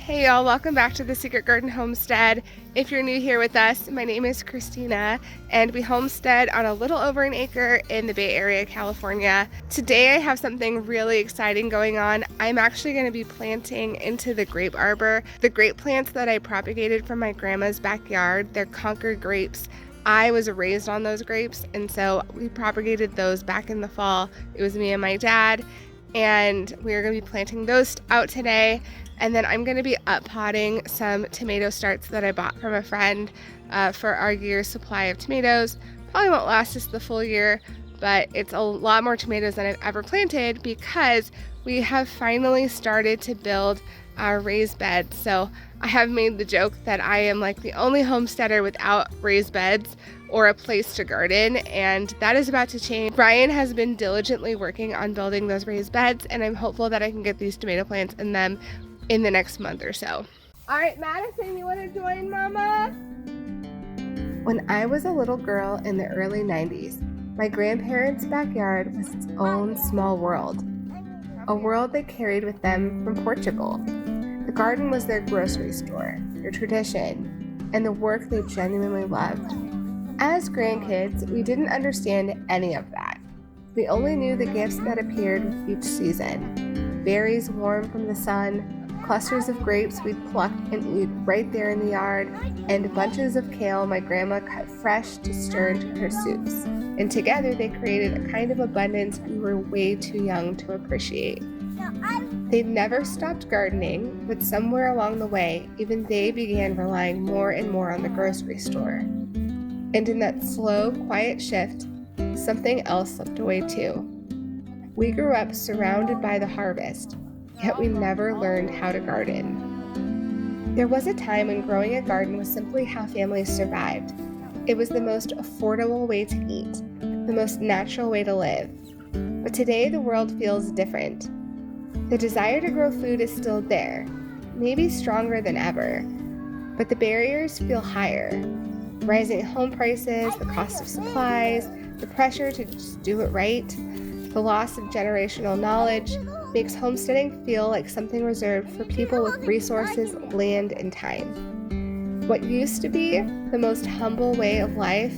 Hey y'all, welcome back to the Secret Garden Homestead. If you're new here with us, my name is Christina and we homestead on a little over an acre in the Bay Area, California. Today I have something really exciting going on. I'm actually going to be planting into the grape arbor the grape plants that I propagated from my grandma's backyard. They're Concord grapes. I was raised on those grapes, and so we propagated those back in the fall. It was me and my dad, and we're going to be planting those out today. And then I'm going to be up potting some tomato starts that I bought from a friend for our year's supply of tomatoes. Probably won't last us the full year, but it's a lot more tomatoes than I've ever planted because we have finally started to build our raised beds. So I have made the joke that I am like the only homesteader without raised beds or a place to garden, and that is about to change. Brian has been diligently working on building those raised beds, and I'm hopeful that I can get these tomato plants in them in the next month or so. All right, Madison, you want to join Mama? When I was a little girl in the early 90s, my grandparents' backyard was its own small world, a world they carried with them from Portugal. The garden was their grocery store, their tradition, and the work they genuinely loved. As grandkids, we didn't understand any of that. We only knew the gifts that appeared with each season. Berries warm from the sun, clusters of grapes we'd pluck and eat right there in the yard, and bunches of kale my grandma cut fresh to stir into her soups. And together they created a kind of abundance we were way too young to appreciate. They'd never stopped gardening, but somewhere along the way, even they began relying more and more on the grocery store. And in that slow, quiet shift, something else slipped away too. We grew up surrounded by the harvest, yet we never learned how to garden. There was a time when growing a garden was simply how families survived. It was the most affordable way to eat, the most natural way to live. But today the world feels different. The desire to grow food is still there, maybe stronger than ever, but the barriers feel higher. Rising home prices, the cost of supplies, the pressure to just do it right, the loss of generational knowledge makes homesteading feel like something reserved for people with resources, land, and time. What used to be the most humble way of life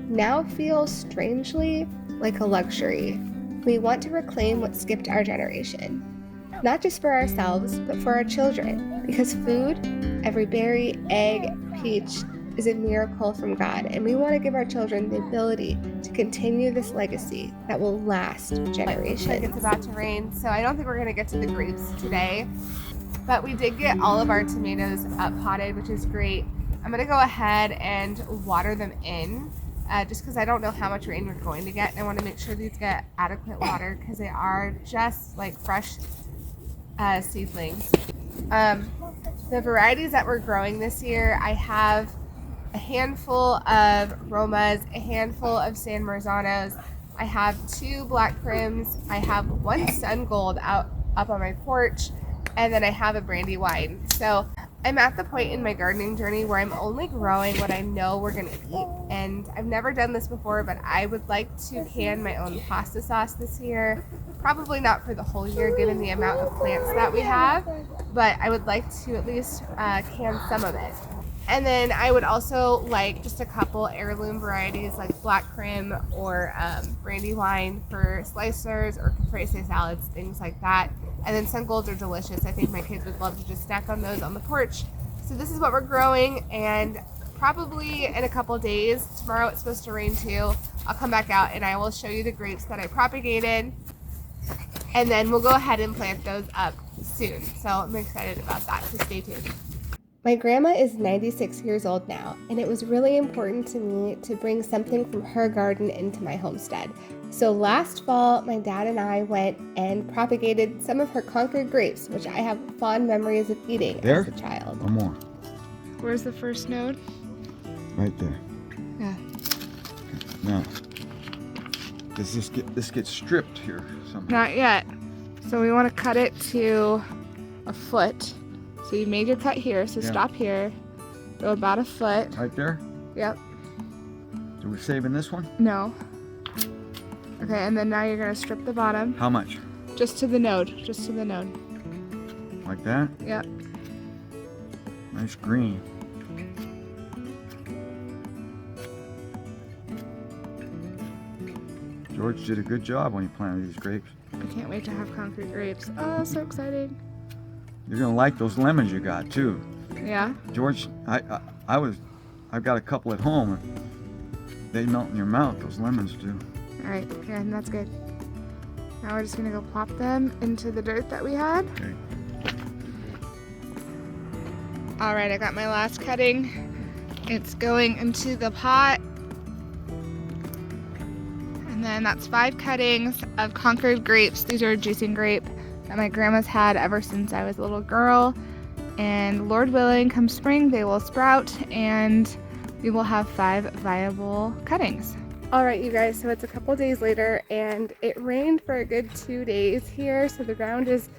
now feels strangely like a luxury. We want to reclaim what skipped our generation, not just for ourselves, but for our children, because food, every berry, egg, peach, is a miracle from God, and we want to give our children the ability to continue this legacy that will last generations. Like it's about to rain, so I don't think we're going to get to the grapes today, but we did get all of our tomatoes up potted, which is great. I'm going to go ahead and water them in, just because I don't know how much rain we're going to get, and I want to make sure these get adequate water because they are just like fresh seedlings. The varieties that we're growing this year, I have a handful of Romas, a handful of San Marzanos. I have 2 black prims. I have 1 sun gold up on my porch, and then I have a Brandywine. So I'm at the point in my gardening journey where I'm only growing what I know we're gonna eat. And I've never done this before, but I would like to can my own pasta sauce this year. Probably not for the whole year given the amount of plants that we have, but I would like to at least can some of it. And then I would also like just a couple heirloom varieties like black prim or Brandywine for slicers or caprese salads, things like that. And then sun golds are delicious. I think my kids would love to just snack on those on the porch. So this is what we're growing, and probably in a couple days, tomorrow it's supposed to rain too, I'll come back out and I will show you the grapes that I propagated, and then we'll go ahead and plant those up soon. So I'm excited about that, so stay tuned. My grandma is 96 years old now, and it was really important to me to bring something from her garden into my homestead. So last fall, my dad and I went and propagated some of her Concord grapes, which I have fond memories of eating as a child. One more. Where's the first node? Right there. Yeah. Now, does this get stripped here somehow? Not yet. So we want to cut it to a foot. So you made your cut here, so Yeah. Stop here. Go about a foot. Right there? Yep. So we're saving this one? No. Okay, and then now you're going to strip the bottom. How much? Just to the node. Just to the node. Like that? Yep. Nice green. George did a good job when he planted these grapes. I can't wait to have Concord grapes. Oh, so excited. You're gonna like those lemons you got too. Yeah? George, I've got a couple at home. They melt in your mouth, those lemons do. All right, yeah, that's good. Now we're just gonna go plop them into the dirt that we had. Okay. All right, I got my last cutting. It's going into the pot. And then that's 5 cuttings of Concord grapes. These are juicing grape that my grandma's had ever since I was a little girl. And Lord willing, come spring, they will sprout and we will have 5 viable cuttings. All right, you guys, so it's a couple days later and it rained for a good 2 days here. So the ground is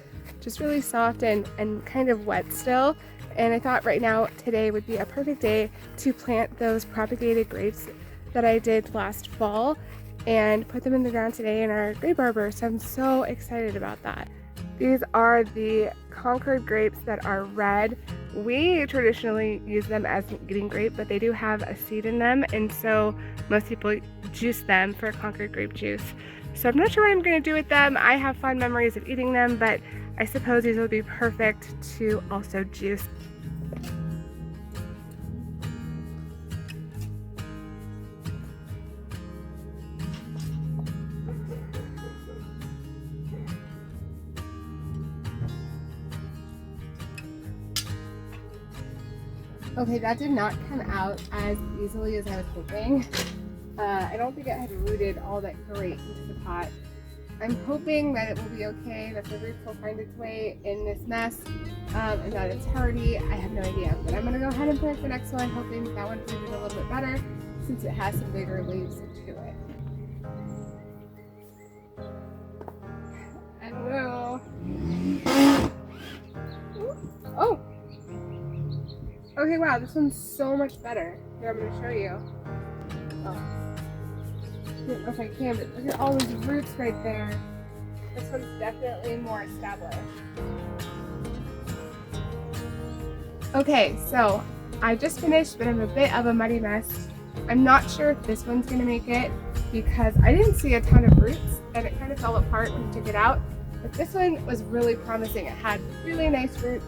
just really soft and kind of wet still. And I thought right now, today would be a perfect day to plant those propagated grapes that I did last fall and put them in the ground today in our grape arbor. So I'm so excited about that. These are the Concord grapes that are red. We traditionally use them as an eating grape, but they do have a seed in them, and so most people juice them for Concord grape juice. So I'm not sure what I'm going to do with them. I have fond memories of eating them, but I suppose these would be perfect to also juice. Okay, that did not come out as easily as I was hoping. I don't think it had rooted all that great into the pot. I'm hoping that it will be okay, that the roots will find its way in this mess, and that it's hardy. I have no idea, but I'm gonna go ahead and plant the next one, hoping that one will do a little bit better since it has some bigger leaves to it. I don't know. Oh! Okay, wow, this one's so much better. Here, I'm going to show you. Oh. I don't know if I can, but look at all those roots right there. This one's definitely more established. Okay, so I just finished, but I'm a bit of a muddy mess. I'm not sure if this one's going to make it because I didn't see a ton of roots and it kind of fell apart when I took it out. But this one was really promising. It had really nice roots.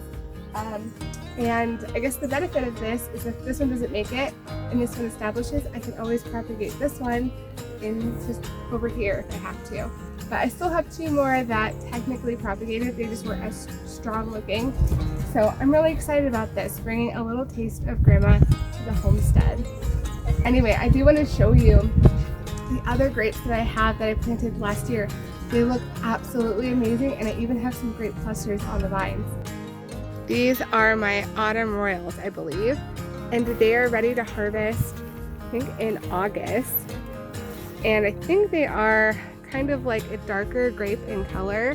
And I guess the benefit of this is if this one doesn't make it and this one establishes, I can always propagate this one into over here if I have to. But I still have 2 more that technically propagated. They just weren't as strong looking. So I'm really excited about this, bringing a little taste of grandma to the homestead. Anyway, I do want to show you the other grapes that I have that I planted last year. They look absolutely amazing, and I even have some grape clusters on the vines. These are my autumn royals, I believe, and they are ready to harvest, I think, in August. And I think they are kind of like a darker grape in color,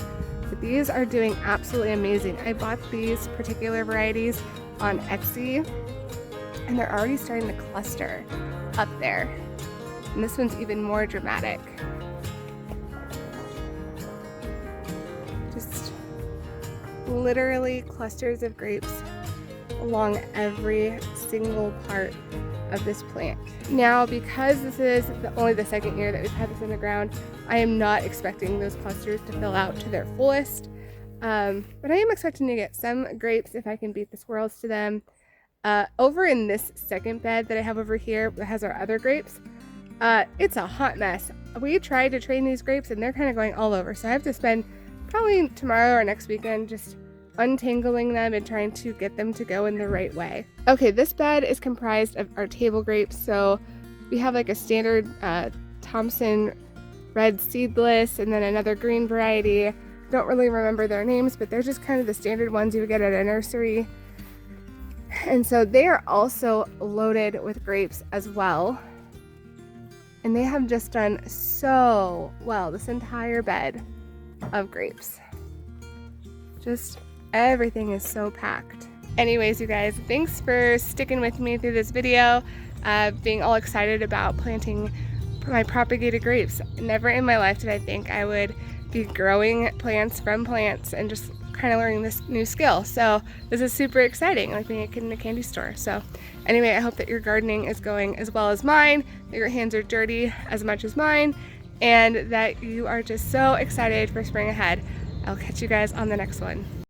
but these are doing absolutely amazing. I bought these particular varieties on Etsy, and they're already starting to cluster up there. And this one's even more dramatic. Just literally clusters of grapes along every single part of this plant. Now, because this is only the 2nd year that we've had this in the ground, I am not expecting those clusters to fill out to their fullest, but I am expecting to get some grapes if I can beat the squirrels to them. Over in this second bed that I have over here that has our other grapes, it's a hot mess. We tried to train these grapes and they're kind of going all over, so I have to spend probably tomorrow or next weekend just untangling them and trying to get them to go in the right way. Okay, this bed is comprised of our table grapes. So we have like a standard Thompson red seedless and then another green variety. Don't really remember their names, but they're just kind of the standard ones you would get at a nursery. And so they are also loaded with grapes as well. And they have just done so well, this entire bed of grapes. Just everything is so packed. Anyways, you guys, thanks for sticking with me through this video, being all excited about planting my propagated grapes. Never in my life did I think I would be growing plants from plants and just kind of learning this new skill. So this is super exciting, like being a kid in a candy store. So anyway, I hope that your gardening is going as well as mine, that your hands are dirty as much as mine, and that you are just so excited for spring ahead. I'll catch you guys on the next one.